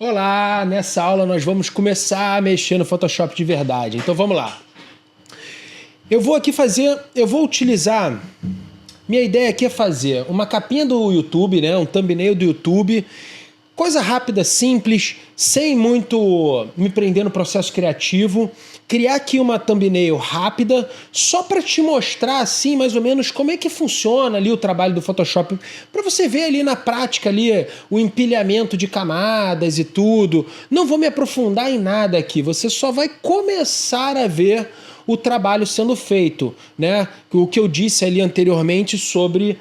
Olá, nessa aula nós vamos começar a mexer no Photoshop de verdade. Então vamos lá. Eu vou utilizar, minha ideia aqui é fazer uma capinha do YouTube, né, um thumbnail do YouTube, coisa rápida, simples, sem muito me prender no processo criativo. Criar aqui uma thumbnail rápida, só para te mostrar assim, mais ou menos, como é que funciona ali o trabalho do Photoshop, para você ver ali na prática ali o empilhamento de camadas e tudo. Não vou me aprofundar em nada aqui, você só vai começar a ver o trabalho sendo feito, né? O que eu disse ali anteriormente sobre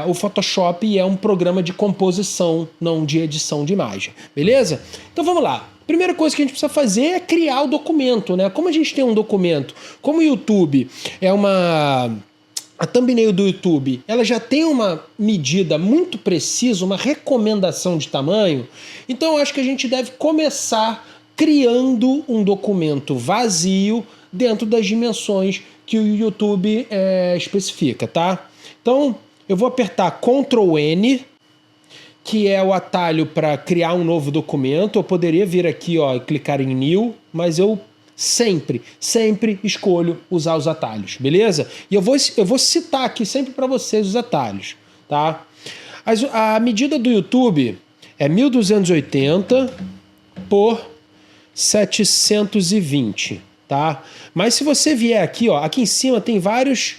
o Photoshop é um programa de composição, não de edição de imagem, beleza? Então vamos lá. Primeira coisa que a gente precisa fazer é criar o documento, né? Como a gente tem um documento, como o YouTube é a thumbnail do YouTube, ela já tem uma medida muito precisa, uma recomendação de tamanho, então eu acho que a gente deve começar criando um documento vazio dentro das dimensões que o YouTube especifica, tá? Então, eu vou apertar Ctrl N, que é o atalho para criar um novo documento. Eu poderia vir aqui e clicar em New, mas eu sempre escolho usar os atalhos, beleza? E eu vou citar aqui sempre para vocês os atalhos, tá? A medida do YouTube é 1280 por 720, tá? Mas se você vier aqui, aqui em cima tem vários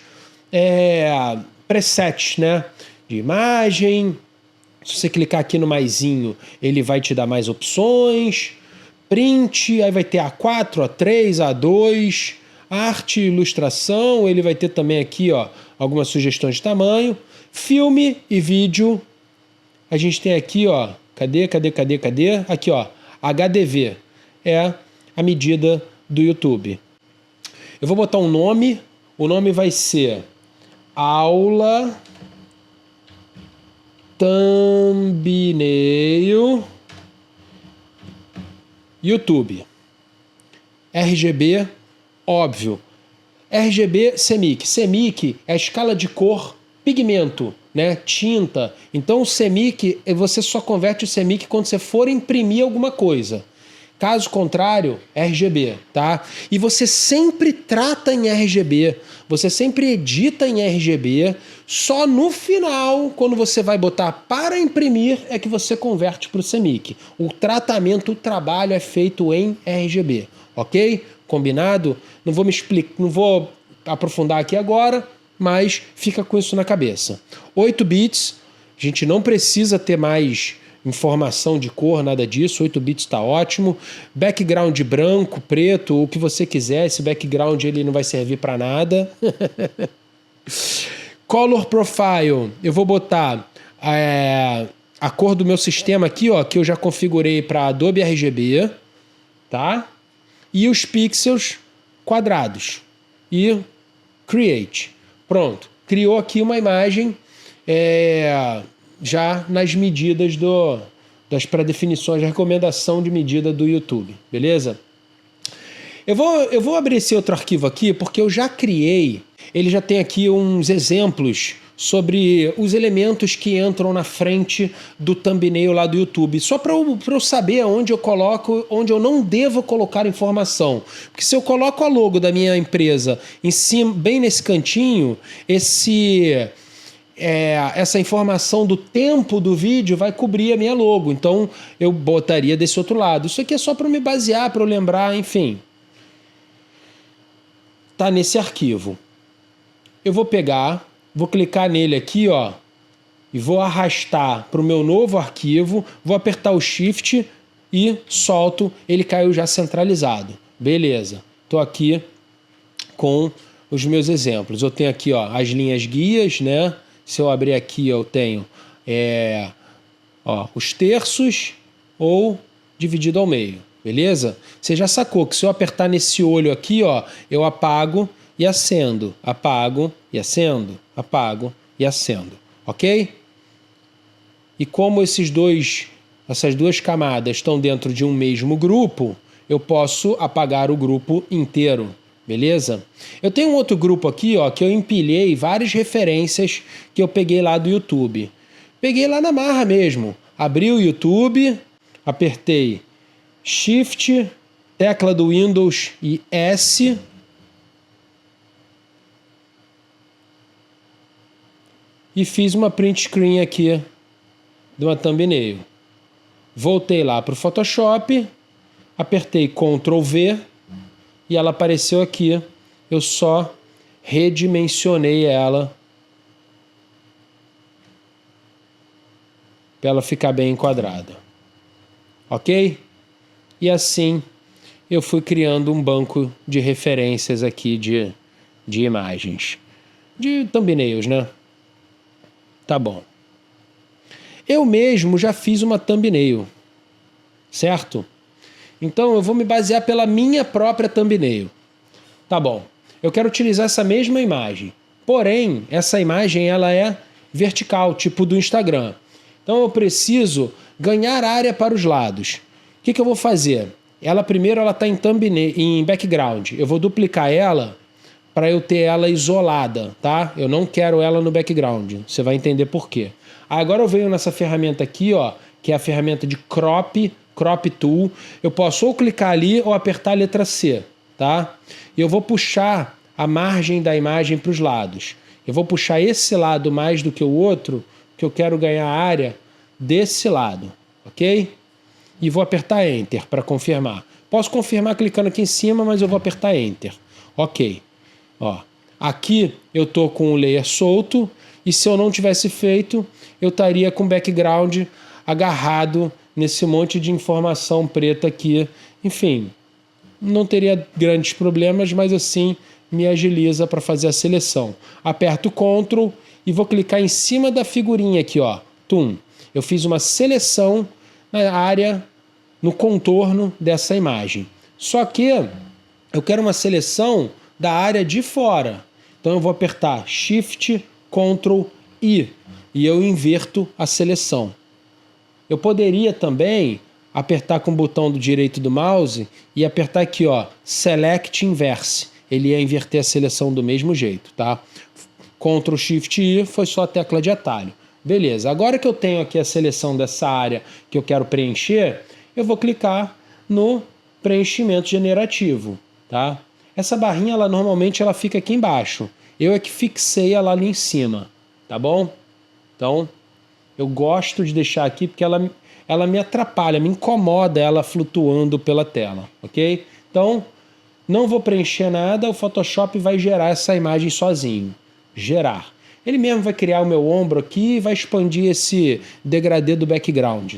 presets, né? De imagem. Se você clicar aqui no maisinho, ele vai te dar mais opções. Print, aí vai ter A4, A3, A2. Arte, ilustração, ele vai ter também aqui, algumas sugestões de tamanho. Filme e vídeo. A gente tem aqui, cadê? Aqui, HDV. É a medida do YouTube. Eu vou botar um nome. O nome vai ser Aula Thumbnail YouTube. RGB, óbvio. RGB CMYK. CMYK é a escala de cor pigmento, né? Tinta. Então o CMYK, você só converte o CMYK quando você for imprimir alguma coisa. Caso contrário, RGB, tá? E você sempre trata em RGB, você sempre edita em RGB, só no final, quando você vai botar para imprimir, é que você converte para o CMYK. O tratamento, o trabalho é feito em RGB, ok? Combinado? Não vou aprofundar aqui agora, mas fica com isso na cabeça. 8 bits, a gente não precisa ter mais informação de cor, nada disso, 8 bits está ótimo. Background branco, preto, o que você quiser, esse background ele não vai servir para nada. Color Profile, eu vou botar a cor do meu sistema aqui, que eu já configurei para Adobe RGB, tá? E os pixels quadrados. E Create. Pronto, criou aqui uma imagem já nas medidas das pré-definições, a recomendação de medida do YouTube, beleza? Eu vou abrir esse outro arquivo aqui porque eu já criei, ele já tem aqui uns exemplos sobre os elementos que entram na frente do thumbnail lá do YouTube, só para eu saber onde eu coloco, onde eu não devo colocar informação, porque se eu coloco a logo da minha empresa em cima, bem nesse cantinho, essa informação do tempo do vídeo vai cobrir a minha logo, então eu botaria desse outro lado. Isso aqui é só para me basear, para eu lembrar, enfim. Tá nesse arquivo. Eu vou pegar, vou clicar nele aqui, e vou arrastar para o meu novo arquivo, vou apertar o Shift e solto, ele caiu já centralizado. Beleza, estou aqui com os meus exemplos. Eu tenho aqui as linhas guias, né? Se eu abrir aqui, eu tenho os terços ou dividido ao meio, beleza? Você já sacou que se eu apertar nesse olho aqui, eu apago e acendo, apago e acendo, apago e acendo, ok? E como essas duas camadas estão dentro de um mesmo grupo, eu posso apagar o grupo inteiro. Beleza? Eu tenho um outro grupo aqui, que eu empilhei várias referências que eu peguei lá do YouTube. Peguei lá na marra mesmo. Abri o YouTube, apertei Shift, tecla do Windows e S. E fiz uma print screen aqui de uma thumbnail. Voltei lá para o Photoshop, apertei Ctrl V e ela apareceu aqui. Eu só redimensionei ela para ela ficar bem enquadrada. Ok? E assim eu fui criando um banco de referências aqui de imagens. De thumbnails, né? Tá bom. Eu mesmo já fiz uma thumbnail, certo? Então eu vou me basear pela minha própria thumbnail. Tá bom. Eu quero utilizar essa mesma imagem. Porém, essa imagem ela é vertical, tipo do Instagram. Então eu preciso ganhar área para os lados. O que eu vou fazer? Ela primeiro ela está em background. Eu vou duplicar ela para eu ter ela isolada, tá? Eu não quero ela no background. Você vai entender por quê. Agora eu venho nessa ferramenta aqui, ó, que é a ferramenta de Crop Tool. Eu posso ou clicar ali ou apertar a letra C, tá? E eu vou puxar a margem da imagem para os lados. Eu vou puxar esse lado mais do que o outro, que eu quero ganhar área desse lado, ok? E vou apertar Enter para confirmar. Posso confirmar clicando aqui em cima, mas eu vou apertar Enter. Ok. Ó, aqui eu estou com o layer solto e se eu não tivesse feito, eu estaria com o background agarrado nesse monte de informação preta aqui. Enfim, não teria grandes problemas, mas assim me agiliza para fazer a seleção. Aperto Ctrl e vou clicar em cima da figurinha aqui, ó. Tum. Eu fiz uma seleção na área, no contorno dessa imagem. Só que eu quero uma seleção da área de fora. Então eu vou apertar Shift, Ctrl, I e eu inverto a seleção. Eu poderia também apertar com o botão do direito do mouse e apertar aqui, ó, Select Inverse. Ele ia inverter a seleção do mesmo jeito, tá? Ctrl, Shift, I foi só a tecla de atalho. Beleza, agora que eu tenho aqui a seleção dessa área que eu quero preencher, eu vou clicar no preenchimento generativo, tá? Essa barrinha, ela normalmente ela fica aqui embaixo. Eu é que fixei ela ali em cima, tá bom? Então, eu gosto de deixar aqui porque ela me atrapalha, me incomoda ela flutuando pela tela, ok? Então, não vou preencher nada, o Photoshop vai gerar essa imagem sozinho. Gerar. Ele mesmo vai criar o meu ombro aqui e vai expandir esse degradê do background.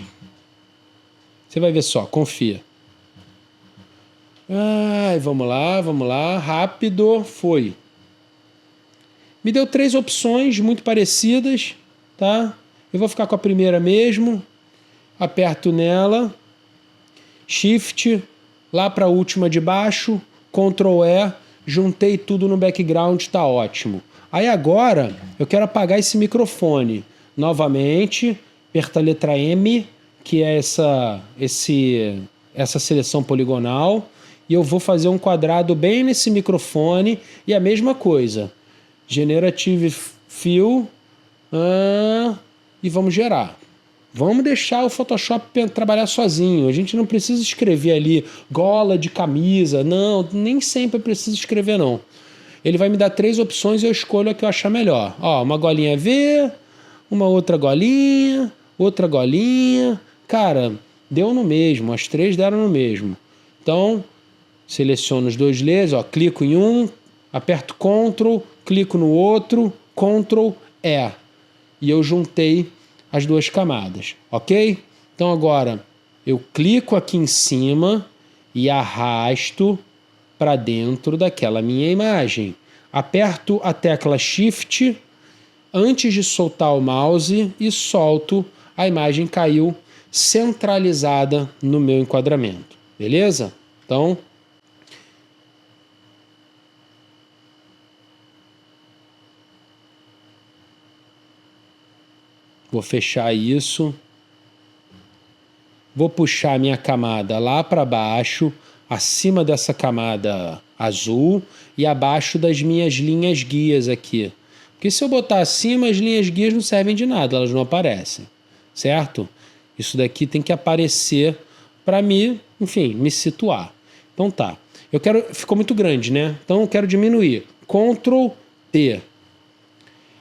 Você vai ver só, confia. Ai, vamos lá, rápido, foi. Me deu 3 opções muito parecidas, tá? Eu vou ficar com a primeira mesmo, aperto nela, Shift, lá para a última de baixo, Ctrl E, juntei tudo no background, tá ótimo. Aí agora eu quero apagar esse microfone. Novamente, aperta a letra M, que é essa seleção poligonal, e eu vou fazer um quadrado bem nesse microfone, e a mesma coisa. Generative Fill, e vamos gerar. Vamos deixar o Photoshop trabalhar sozinho. A gente não precisa escrever ali gola de camisa. Não, nem sempre precisa escrever, não. Ele vai me dar 3 opções e eu escolho a que eu achar melhor. Ó, uma golinha V, uma outra golinha. Cara, deu no mesmo. As 3 deram no mesmo. Então, seleciono os 2 layers, ó, clico em um, aperto Ctrl, clico no outro, Ctrl E. E eu juntei as 2 camadas, ok? Então agora eu clico aqui em cima e arrasto para dentro daquela minha imagem. Aperto a tecla Shift antes de soltar o mouse e solto. A imagem caiu centralizada no meu enquadramento, beleza? Então, vou fechar isso. Vou puxar a minha camada lá para baixo, acima dessa camada azul e abaixo das minhas linhas guias aqui. Porque se eu botar acima, as linhas guias não servem de nada, elas não aparecem, certo? Isso daqui tem que aparecer para enfim, me situar. Então tá. Ficou muito grande, né? Então eu quero diminuir. Ctrl T.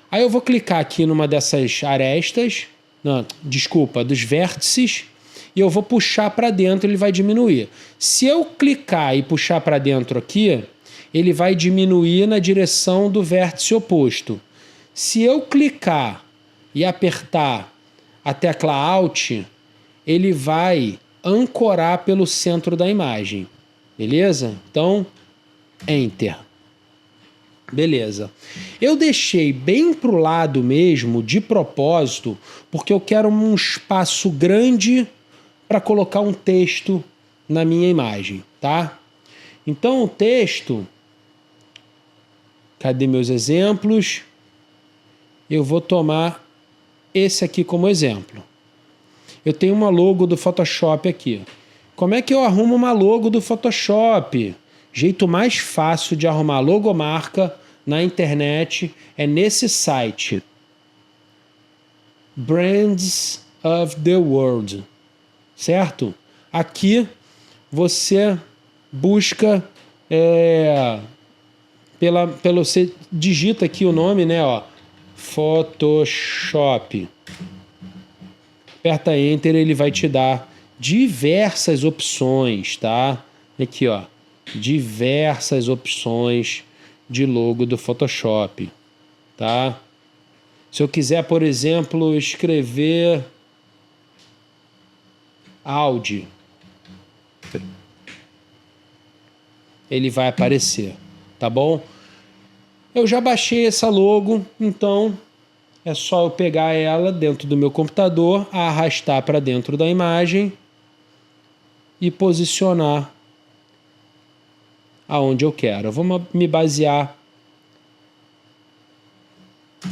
Aí eu vou clicar aqui numa dessas arestas, não, desculpa, dos vértices, e eu vou puxar para dentro, ele vai diminuir. Se eu clicar e puxar para dentro aqui, ele vai diminuir na direção do vértice oposto. Se eu clicar e apertar a tecla Alt, ele vai ancorar pelo centro da imagem. Beleza? Então, Enter. Beleza. Eu deixei bem para o lado mesmo, de propósito, porque eu quero um espaço grande para colocar um texto na minha imagem, tá? Então o texto, cadê meus exemplos? Eu vou tomar esse aqui como exemplo. Eu tenho uma logo do Photoshop aqui. Como é que eu arrumo uma logo do Photoshop? Jeito mais fácil de arrumar logomarca na internet é nesse site. Brands of the World. Certo? Aqui você busca você digita aqui o nome, né? Ó, Photoshop. Aperta Enter, ele vai te dar diversas opções, tá? Aqui, ó, diversas opções de logo do Photoshop, tá? Se eu quiser, por exemplo, escrever Audi, ele vai aparecer, tá bom? Eu já baixei essa logo, então é só eu pegar ela dentro do meu computador, arrastar para dentro da imagem e posicionar aonde eu quero. Eu vou me basear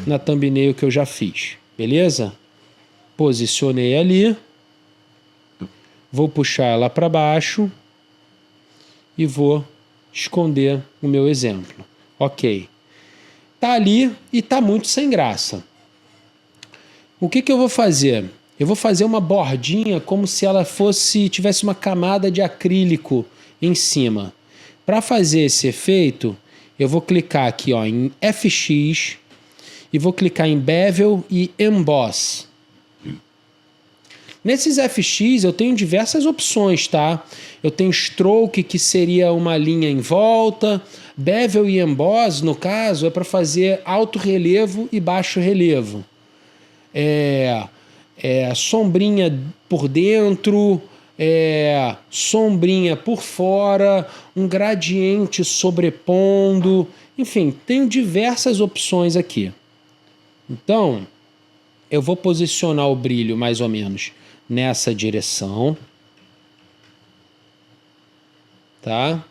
na thumbnail que eu já fiz, beleza? Posicionei ali, vou puxar ela para baixo e vou esconder o meu exemplo. Ok. Tá ali e tá muito sem graça. O que eu vou fazer? Eu vou fazer uma bordinha como se ela tivesse uma camada de acrílico em cima. Para fazer esse efeito, eu vou clicar aqui, ó, em FX e vou clicar em Bevel e Emboss. Nesses FX eu tenho diversas opções, tá? Eu tenho Stroke, que seria uma linha em volta. Bevel e Emboss, no caso, é para fazer alto relevo e baixo relevo. Sombrinha por dentro, sombrinha por fora, um gradiente sobrepondo. Enfim, tenho diversas opções aqui. Então, eu vou posicionar o brilho mais ou menos nessa direção, tá?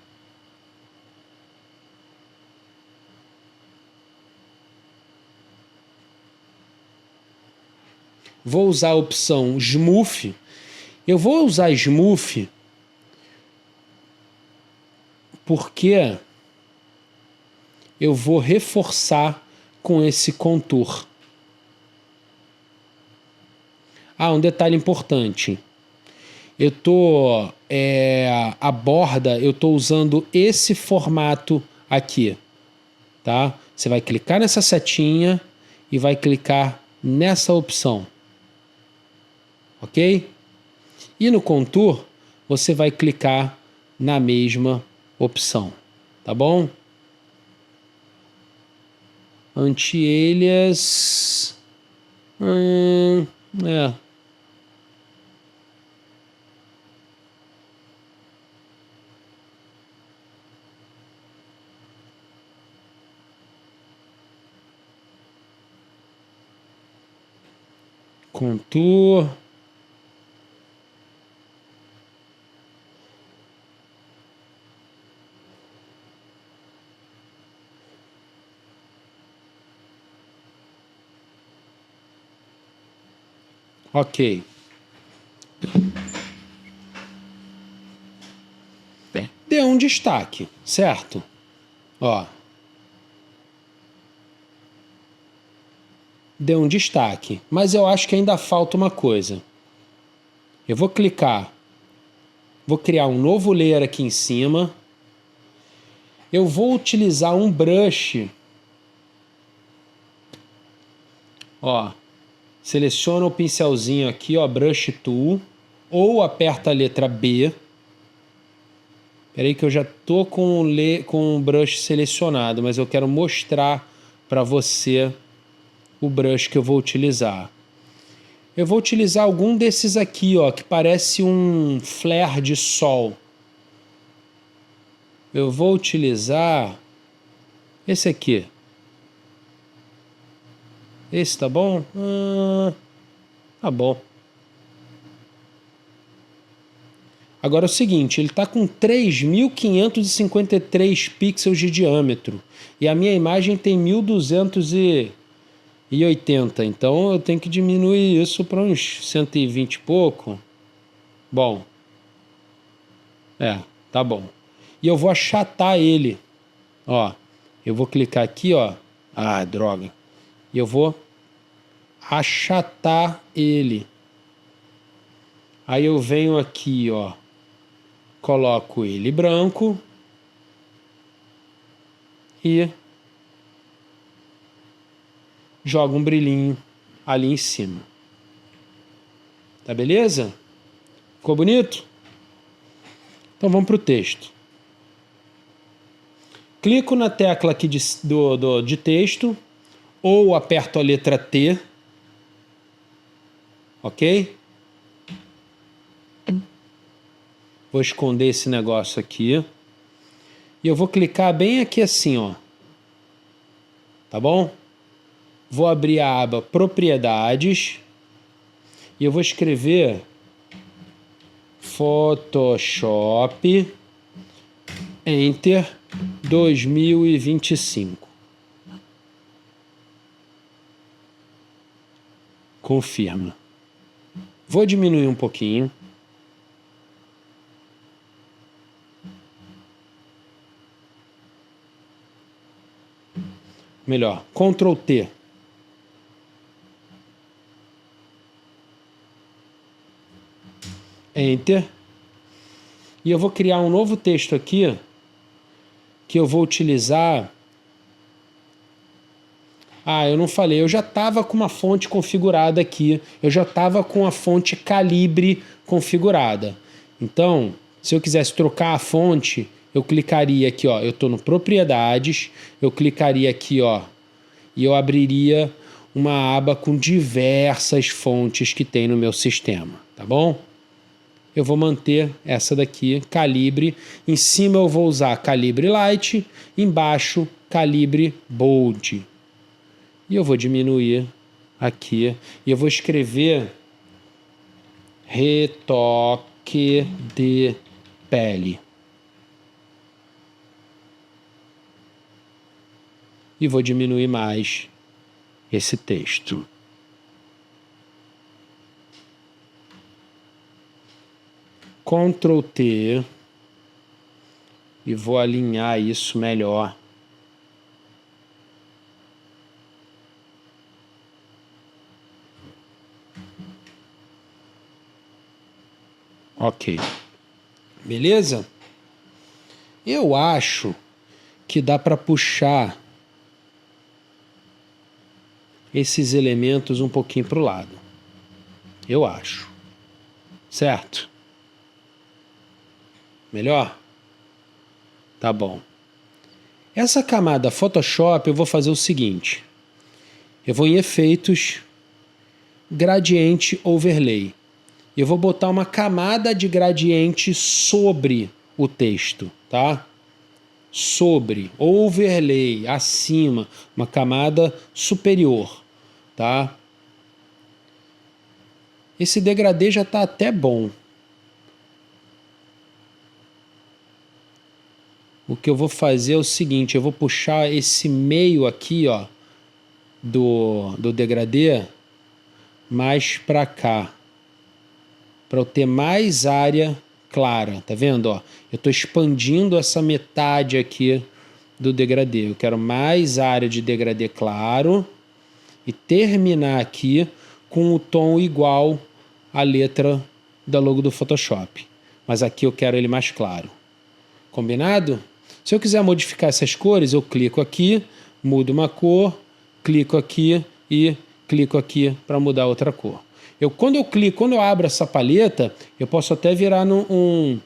Vou usar a opção Smooth. Eu vou usar Smooth porque eu vou reforçar com esse contour. Um detalhe importante. A borda, eu tô usando esse formato aqui, tá? Você vai clicar nessa setinha e vai clicar nessa opção. Ok? E no contour, você vai clicar na mesma opção, tá bom? Anti-alias... Contour. Ok. Deu um destaque, certo? Ó. Deu um destaque, mas eu acho que ainda falta uma coisa. Eu vou clicar Vou criar um novo layer aqui em cima. Eu vou utilizar um brush. Ó, seleciona o pincelzinho aqui, ó, Brush Tool. Ou aperta a letra B. Espera aí que eu já tô com o brush selecionado, mas eu quero mostrar para você o brush que eu vou utilizar. Eu vou utilizar algum desses aqui, ó, que parece um flare de sol. Eu vou utilizar esse aqui. Esse tá bom? Tá bom. Agora é o seguinte, ele está com 3.553 pixels de diâmetro e a minha imagem tem 1.280, então eu tenho que diminuir isso para uns 120 e pouco. Bom, tá bom. E eu vou achatar ele, ó, eu vou clicar aqui, ó, droga, e eu vou achatar ele. Aí eu venho aqui, ó, coloco ele branco e jogo um brilhinho ali em cima. Tá beleza? Ficou bonito? Então vamos para o texto. Clico na tecla aqui de texto ou aperto a letra T. Ok? Vou esconder esse negócio aqui. E eu vou clicar bem aqui assim, ó. Tá bom? Vou abrir a aba Propriedades. E eu vou escrever Photoshop Enter 2025. Confirma. Vou diminuir um pouquinho. Melhor, Ctrl T. Enter. E eu vou criar um novo texto aqui que eu vou utilizar. Eu não falei, eu já estava com uma fonte configurada aqui, eu já estava com a fonte Calibre configurada. Então, se eu quisesse trocar a fonte, eu clicaria aqui, ó, eu estou no Propriedades, eu clicaria aqui, ó, e eu abriria uma aba com diversas fontes que tem no meu sistema, tá bom? Eu vou manter essa daqui, Calibre. Em cima eu vou usar Calibre Light, embaixo Calibre Bold. E eu vou diminuir aqui e eu vou escrever retoque de pele. E vou diminuir mais esse texto. Ctrl T e vou alinhar isso melhor. Ok. Beleza? Eu acho que dá para puxar esses elementos um pouquinho para o lado. Eu acho. Certo? Melhor? Tá bom. Essa camada Photoshop eu vou fazer o seguinte. Eu vou em Efeitos, Gradiente Overlay. Eu vou botar uma camada de gradiente sobre o texto, tá? Sobre, overlay, acima, uma camada superior, tá? Esse degradê já tá até bom. O que eu vou fazer é o seguinte, eu vou puxar esse meio aqui, ó, do degradê mais para cá, para eu ter mais área clara, tá vendo? Ó, eu estou expandindo essa metade aqui do degradê. Eu quero mais área de degradê claro e terminar aqui com o tom igual à letra da logo do Photoshop. mas aqui eu quero ele mais claro. Combinado? Se eu quiser modificar essas cores, eu clico aqui, mudo uma cor, clico aqui e clico aqui para mudar outra cor. Quando eu abro essa paleta, eu posso até virar um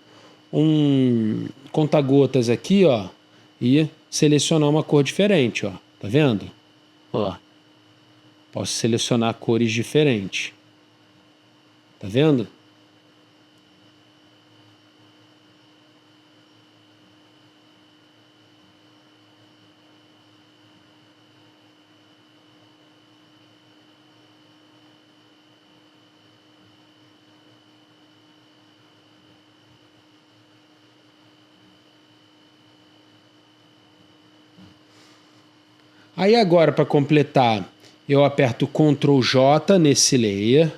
conta-gotas aqui, ó, e selecionar uma cor diferente, ó. Tá vendo? Ó. Posso selecionar cores diferentes. Tá vendo? Aí agora, para completar, eu aperto Ctrl J nesse layer,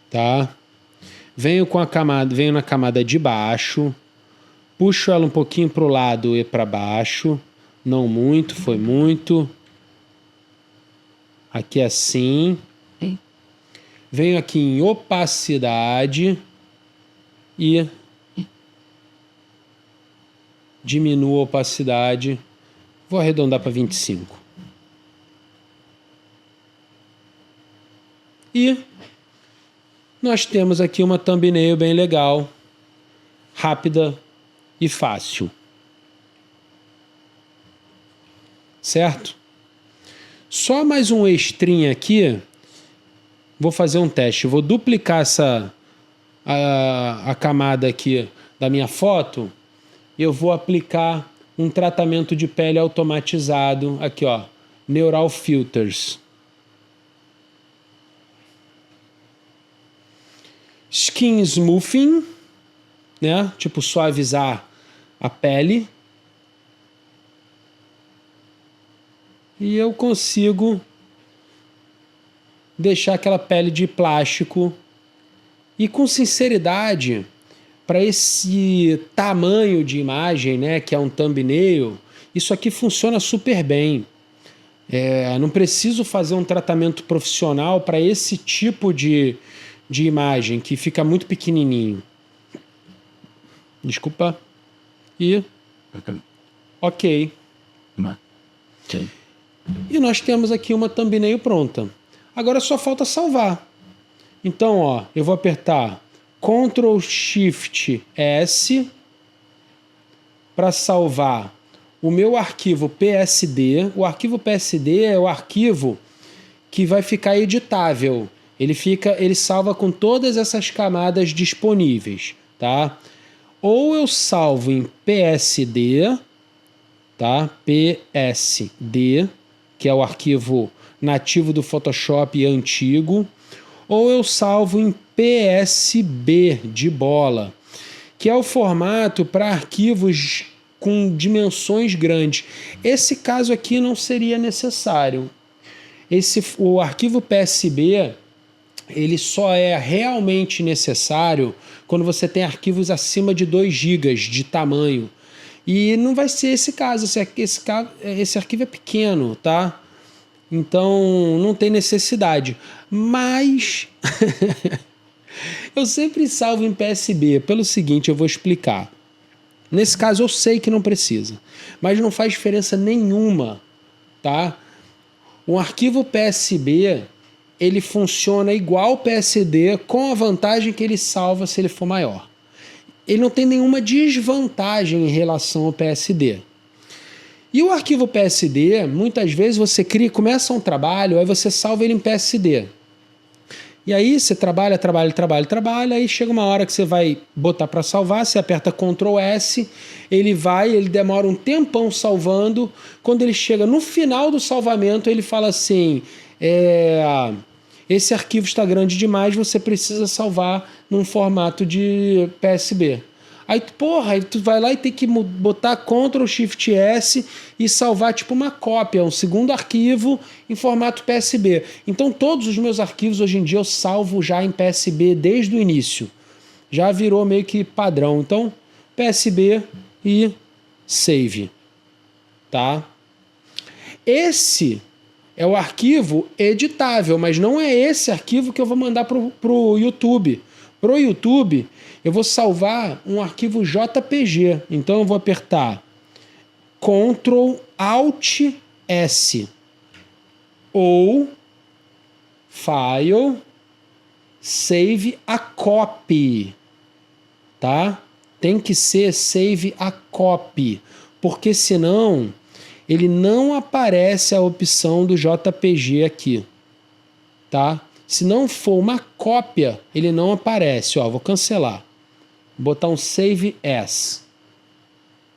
tá? Venho na camada de baixo, puxo ela um pouquinho para o lado e para baixo, não muito, foi muito. Aqui assim. Venho aqui em opacidade e diminuo a opacidade. Vou arredondar para 25. E nós temos aqui uma thumbnail bem legal, rápida e fácil. Certo? Só mais um extrinha aqui. Vou fazer um teste. Vou duplicar a camada aqui da minha foto. E eu vou aplicar um tratamento de pele automatizado. Aqui, ó. Neural Filters. Skin Smoothing, né? Tipo, suavizar a pele. E eu consigo deixar aquela pele de plástico. E com sinceridade, para esse tamanho de imagem, né, que é um thumbnail, isso aqui funciona super bem. Não preciso fazer um tratamento profissional para esse tipo de imagem, que fica muito pequenininho. Desculpa. E... Ok. E nós temos aqui uma thumbnail pronta. Agora só falta salvar. Então, ó, eu vou apertar Ctrl Shift S para salvar o meu arquivo PSD. O arquivo PSD é o arquivo que vai ficar editável. Ele salva com todas essas camadas disponíveis, tá? Ou eu salvo em PSD, tá? PSD, que é o arquivo nativo do Photoshop antigo, ou eu salvo em PSB de bola, que é o formato para arquivos com dimensões grandes. Esse caso aqui não seria necessário. O arquivo PSB, ele só é realmente necessário quando você tem arquivos acima de 2 GB de tamanho. E não vai ser esse caso. Esse arquivo é pequeno, tá? Então não tem necessidade. Mas eu sempre salvo em PSB. Pelo seguinte, eu vou explicar. Nesse caso eu sei que não precisa, mas não faz diferença nenhuma, tá? Um arquivo PSB, ele funciona igual PSD, com a vantagem que ele salva se ele for maior. Ele não tem nenhuma desvantagem em relação ao PSD. E o arquivo PSD, muitas vezes você começa um trabalho, aí você salva ele em PSD. E aí você trabalha, aí chega uma hora que você vai botar para salvar, você aperta Ctrl S, ele demora um tempão salvando. Quando ele chega no final do salvamento, ele fala assim: esse arquivo está grande demais, você precisa salvar num formato de PSB. Aí tu vai lá e tem que botar Ctrl Shift S e salvar tipo uma cópia, um segundo arquivo em formato PSB. Então todos os meus arquivos hoje em dia eu salvo já em PSB desde o início. Já virou meio que padrão. Então PSB e save, tá? Esse é o arquivo editável, mas não é esse arquivo que eu vou mandar pro YouTube. Pro YouTube, eu vou salvar um arquivo JPG. Então eu vou apertar Ctrl Alt S ou File Save a Copy, tá? Tem que ser Save a Copy, porque senão ele não aparece a opção do JPG aqui, tá? Se não for uma cópia, ele não aparece. Ó, vou cancelar. Vou botar um Save As.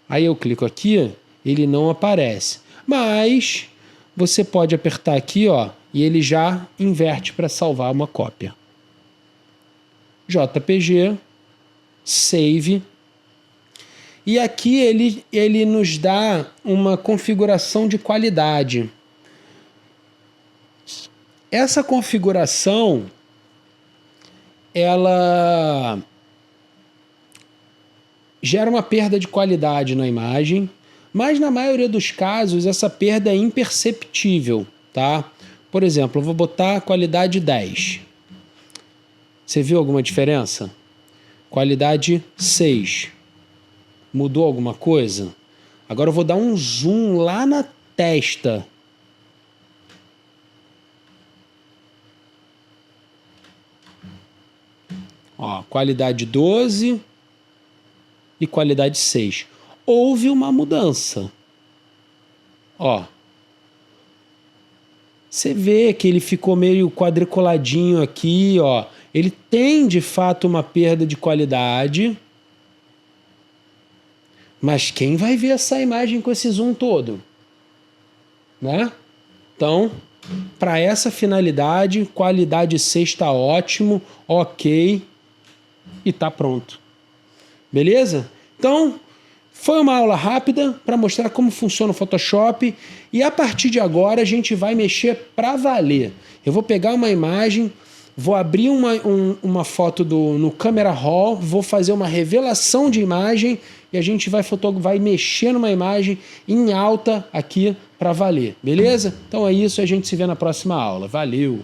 Aí eu clico aqui, ele não aparece. Mas você pode apertar aqui, ó, e ele já inverte para salvar uma cópia. JPG, Save. E aqui ele nos dá uma configuração de qualidade. Essa configuração, ela gera uma perda de qualidade na imagem, mas na maioria dos casos essa perda é imperceptível, tá? Por exemplo, eu vou botar qualidade 10. Você viu alguma diferença? Qualidade 6. Mudou alguma coisa? Agora eu vou dar um zoom lá na testa. Ó, qualidade 12 e qualidade 6. Houve uma mudança. Ó. Você vê que ele ficou meio quadriculadinho aqui, ó. Ele tem, de fato, uma perda de qualidade. Mas quem vai ver essa imagem com esse zoom todo? Né? Então, para essa finalidade, qualidade 6 está ótimo, ok, e está pronto. Beleza? Então, foi uma aula rápida para mostrar como funciona o Photoshop e a partir de agora a gente vai mexer para valer. Eu vou pegar uma imagem, vou abrir uma foto no Camera Raw, vou fazer uma revelação de imagem e a gente vai mexer numa imagem em alta aqui para valer, beleza? Então é isso, a gente se vê na próxima aula. Valeu!